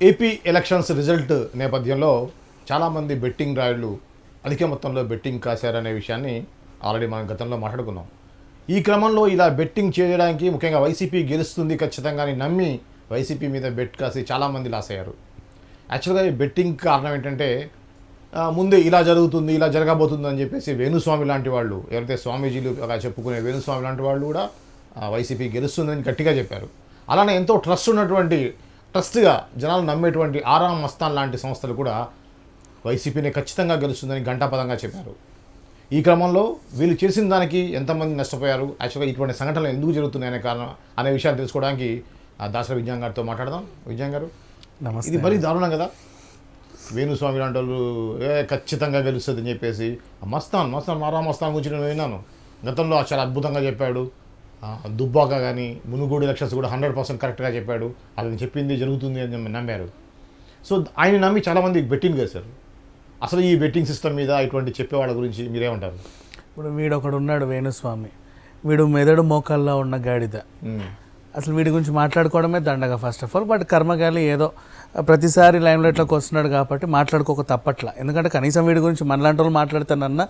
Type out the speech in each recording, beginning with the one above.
AP elections result నేపథ్యంలో చాలామంది betting రాయుళ్ళు అధిక మొత్తంలో బెట్టింగ్ కాశారనే విషయాన్ని ఆల్రెడీ మనం గతంలో మాట్లాడుకున్నాం. ఈ క్రమంలో ఇలా బెట్టింగ్ చేయడానికి ముఖ్యంగా వైసీపీ గెలుస్తుంది ఖచ్చితంగా అని నమ్మి వైసీపీ మీద బెట్ కాసి చాలామంది లాస్ అయ్యారు. యాక్చువల్గా ఈ బెట్టింగ్ కారణం ఏంటంటే ముందే ఇలా జరుగుతుంది, ఇలా జరగబోతుంది అని చెప్పేసి వేణుస్వామి లాంటి వాళ్ళు, ఎవరైతే స్వామీజీలు అలా చెప్పుకునే వేణుస్వామి లాంటి వాళ్ళు కూడా వైసీపీ గెలుస్తుందని గట్టిగా చెప్పారు. అలానే ఎంతో ట్రస్ట్గా జనాలు నమ్మేటువంటి ఆరాం మస్తాన్ లాంటి సంస్థలు కూడా వైసీపీని ఖచ్చితంగా గెలుస్తుందని ఘంటాపదంగా చెప్పారు. ఈ క్రమంలో వీళ్ళు చేసిన దానికి ఎంతమంది నష్టపోయారు, యాక్చువల్గా ఇటువంటి సంఘటనలు ఎందుకు జరుగుతున్నాయనే కారణం అనే విషయాలు తెలుసుకోవడానికి దాసరి విజయన్ గారితో మాట్లాడదాం. విజయన్ గారు, ఇది మరీ దారుణం కదా. వేణుస్వామి లాంటి వాళ్ళు ఖచ్చితంగా గెలుస్తుంది అని చెప్పేసి మస్తాన్ ఆరాం మస్తాన్ గురించి నేను విన్నాను. గతంలో చాలా అద్భుతంగా చెప్పాడు. దుబ్బాక కానీ మునుగోడు ఎలక్షన్స్ కూడా 100% కరెక్ట్గా చెప్పాడు. అది చెప్పింది జరుగుతుంది అని నమ్మారు. సో ఆయన నమ్మి చాలామంది బెట్టింగ్ చేశారు. అసలు ఈ బెట్టింగ్ సిస్టమ్ మీద ఇటువంటి చెప్పేవాళ్ళ గురించి మీరేమంటారు? ఇప్పుడు వీడు ఒకడు ఉన్నాడు వేణుస్వామి, వీడు మెదడు మోకాల్లో ఉన్న గాడిద. అసలు వీడి గురించి మాట్లాడుకోవడమే దండగా ఫస్ట్ ఆఫ్ ఆల్. బట్ కర్మగాలి ఏదో ప్రతిసారి లైమ్ లైట్లోకి వస్తున్నాడు కాబట్టి మాట్లాడుకోక తప్పట్లా. ఎందుకంటే కనీసం వీడి గురించి మనలాంటి వాళ్ళు మాట్లాడుతానన్నా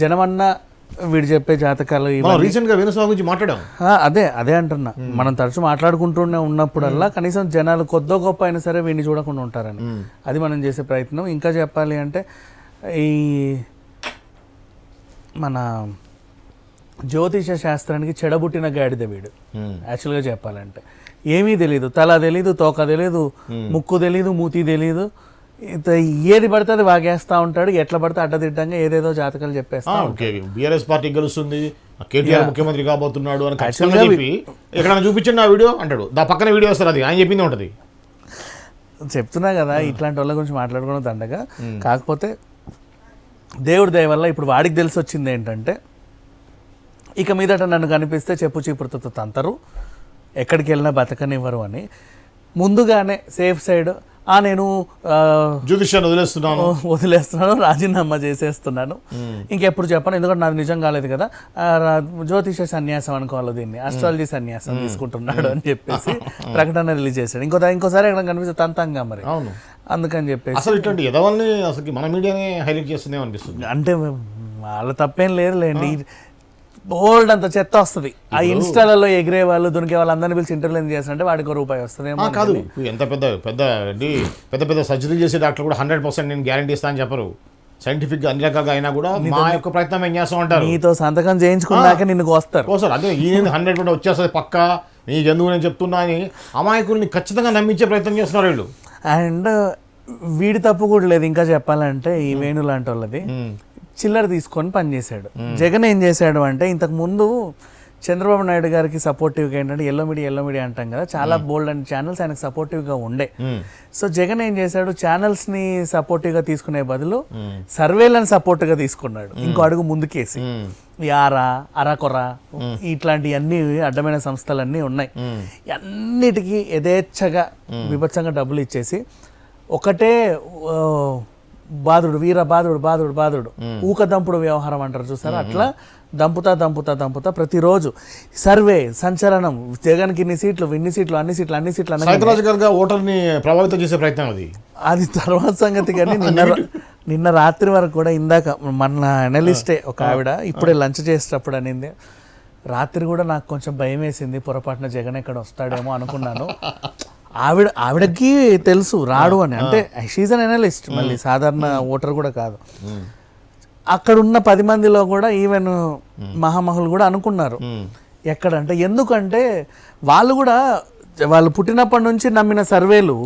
జనమన్నా వీడు చెప్పే జాతకాలు రీసెంట్గా వేణుస్వామి గురించి మాట్లాడాం. అదే అంటున్నా, మనం తరచు మాట్లాడుకుంటూనే ఉన్నప్పుడల్లా కనీసం జనాలు కొద్దో గొప్ప అయినా సరే వీడిని చూడకుండా ఉంటారని. అది మనం చేసే ప్రయత్నం. ఇంకా చెప్పాలి అంటే ఈ మన జ్యోతిష శాస్త్రానికి చెడబుట్టిన గాడిద వీడు. యాక్చువల్గా చెప్పాలంటే ఏమీ తెలీదు, తల తెలీదు, తోక తెలీదు, ముక్కు తెలీదు, మూతి తెలీదు. ఏది పడితే అది వాగేస్తా ఉంటాడు. ఎట్లా పడితే అడ్డదిడ్డంగా ఏదేదో జాతకాలు చెప్పేస్తా. బీఆర్ఎస్ పార్టీ గెలుస్తుంది, కేటీఆర్ ముఖ్యమంత్రి కాబోతున్నాడు అని చెప్పి ఎక్కడైనా చూపించండి ఆ వీడియో అంటాడు. దా పక్కన వీడియో వస్తారు, అది ఆయన చెప్పింది ఉంటుంది. చెప్తున్నా కదా, ఇట్లాంటి వాళ్ళ గురించి మాట్లాడుకోవడం దండగా. కాకపోతే దేవుడి దయ వల్ల ఇప్పుడు వాడికి తెలిసి వచ్చింది ఏంటంటే, ఇక మీదట నన్ను కనిపిస్తే చెప్పు చీపురుతో తంతరు, ఎక్కడికి వెళ్ళినా బతకనివ్వరు అని ముందుగానే సేఫ్ సైడ్ నేను జ్యోతిష్యాన్ని వదిలేస్తున్నాను, రాజీనామా చేసేస్తున్నాను, ఇంకెప్పుడు చెప్పను, ఎందుకంటే నాకు నిజం కాలేదు కదా, జ్యోతిష సన్యాసం అనుకోవాలి దీన్ని, ఆస్ట్రాలజీ సన్యాసం తీసుకుంటున్నాడు అని చెప్పేసి ప్రకటన రిలీజ్ చేశాడు. ఇంకోసారి ఎక్కడ కనిపిస్తే తంతంగా మరి. అందుకని చెప్పేసి అసలు ఇట్లాంటి ఎదవల్ని అసలు మన మీడియానే హైలైట్ చేస్తుందేమో అనిపిస్తుంది. అంటే వాళ్ళ తప్పేం లేదులేండి. బోల్డ్ అంత చెత్త వస్తుంది. ఆ ఇన్స్టాలలో ఎగిరే వాళ్ళు దొరికే వాళ్ళు అందరినీ పిలిచి ఇంటర్వ్యూ చేస్తుంటే వాడికి రూపాయి వస్తుంది. కాదు, ఎంత పెద్ద సర్జరీ చేసే డాక్టర్ కూడా 100% నేను గ్యారంటీ ఇస్తాను అని చెప్పరు. సైంటిఫిక్గా అన్ని రకాలుగా అయినా కూడా మా యొక్క ప్రయత్నం ఏం చేస్తాం అంటారు. నీతో సంతకం చేయించుకున్నాక నిన్ను వస్తారు. అదే ఈయన 100% వచ్చేస్తుంది పక్క, నీకు ఎందుకు నేను చెప్తున్నా అని అమాయకుల్ని ఖచ్చితంగా నమ్మించే ప్రయత్నం చేస్తున్నారు వీళ్ళు. అండ్ వీడి తప్పు కూడా లేదు. ఇంకా చెప్పాలంటే ఈ వేణు లాంటి వాళ్ళది చిల్లర తీసుకొని పనిచేశాడు. జగన్ ఏం చేశాడు అంటే, ఇంతకు ముందు చంద్రబాబు నాయుడు గారికి సపోర్టివ్గా ఏంటంటే ఎల్లో మీడియా అంటాం కదా, చాలా బోల్డ్ అండ్ ఛానల్స్ ఆయనకు సపోర్టివ్గా ఉండే. సో జగన్ ఏం చేశాడు, ఛానల్స్ని సపోర్టివ్గా తీసుకునే బదులు సర్వేలను సపోర్ట్గా తీసుకున్నాడు. ఇంకో అడుగు ముందుకేసి ఈ అరాకొర ఇట్లాంటి అన్ని అడ్డమైన సంస్థలన్నీ ఉన్నాయి. అన్నిటికీ యథేచ్ఛగా విభత్సంగా డబ్బులు ఇచ్చేసి ఒకటే బాధుడు ఊకదంపుడు వ్యవహారం అంటారు చూసారా, అట్లా దంపుతా ప్రతిరోజు సర్వే సంచలనం, జగన్కి ఇన్ని సీట్లు అన్ని సీట్లు సైకలాజికల్గా ఓటర్ని ప్రభావితం చేసే ప్రయత్నం అది తర్వాత సంగతి. కానీ నిన్న రాత్రి వరకు కూడా, ఇందాక మన అనలిస్టే ఒక ఆవిడ ఇప్పుడే లంచ్ చేసేటప్పుడు అనింది, రాత్రి కూడా నాకు కొంచెం భయం వేసింది, పొరపాటున జగన్ ఎక్కడ వస్తాడేమో అనుకున్నాను. ఆవిడకి తెలుసు రాడు అని. అంటే షీజ్ అన్ అనలిస్ట్, మళ్ళీ సాధారణ ఓటర్ కూడా కాదు. అక్కడ ఉన్న 10 మందిలో కూడా ఈవెన్ మహామహులు కూడా అనుకున్నారు ఎక్కడంటే. ఎందుకంటే వాళ్ళు పుట్టినప్పటి నుంచి నమ్మిన సర్వేలు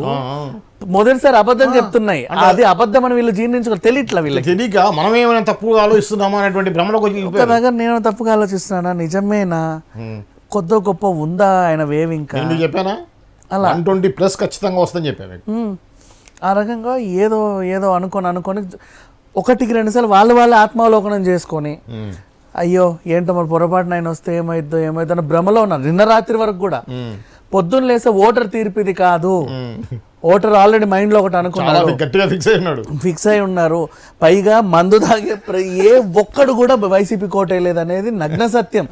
మొదటిసారి అబద్ధం చెప్తున్నాయి. అది అబద్ధం అని వీళ్ళు జీర్ణించుకో తెలియట్లా వీళ్ళకి. తెలియక మనం ఏమైనా తప్పుగా ఆలోచిస్తున్నామా అనేటువంటి భ్రమలోకి దగ్గర నేను తప్పుగా ఆలోచిస్తున్నానా, నిజమేనా, కొద్ది గొప్ప ఉందా ఆయన వేవ్, ఇంకా చెప్పానా అలా 120+ ఖచ్చితంగా వస్తుందని చెప్పాను. ఆ రకంగా ఏదో అనుకొని 1-2 సార్లు వాళ్ళే ఆత్మావలోకనం చేసుకొని, అయ్యో ఏంటో మరి పొరపాటున ఆయన వస్తే ఏమైద్దో అని భ్రమలో ఉన్నారు నిన్న రాత్రి వరకు కూడా. పొద్దున్న లేసే ఓటర్ తీర్పు ఇది కాదు, ఓటర్ ఆల్రెడీ మైండ్ లో ఒకటి అనుకున్నాడు, గట్టిగా ఫిక్స్ అయి ఉన్నారు. పైగా మందు తాగే ఏ ఒక్కడు కూడా వైసీపీ కోటేయలేదు అనేది నగ్న సత్యం.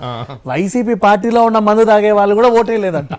వైసీపీ పార్టీలో ఉన్న మందు తాగే వాళ్ళు కూడా ఓటేయలేదంట.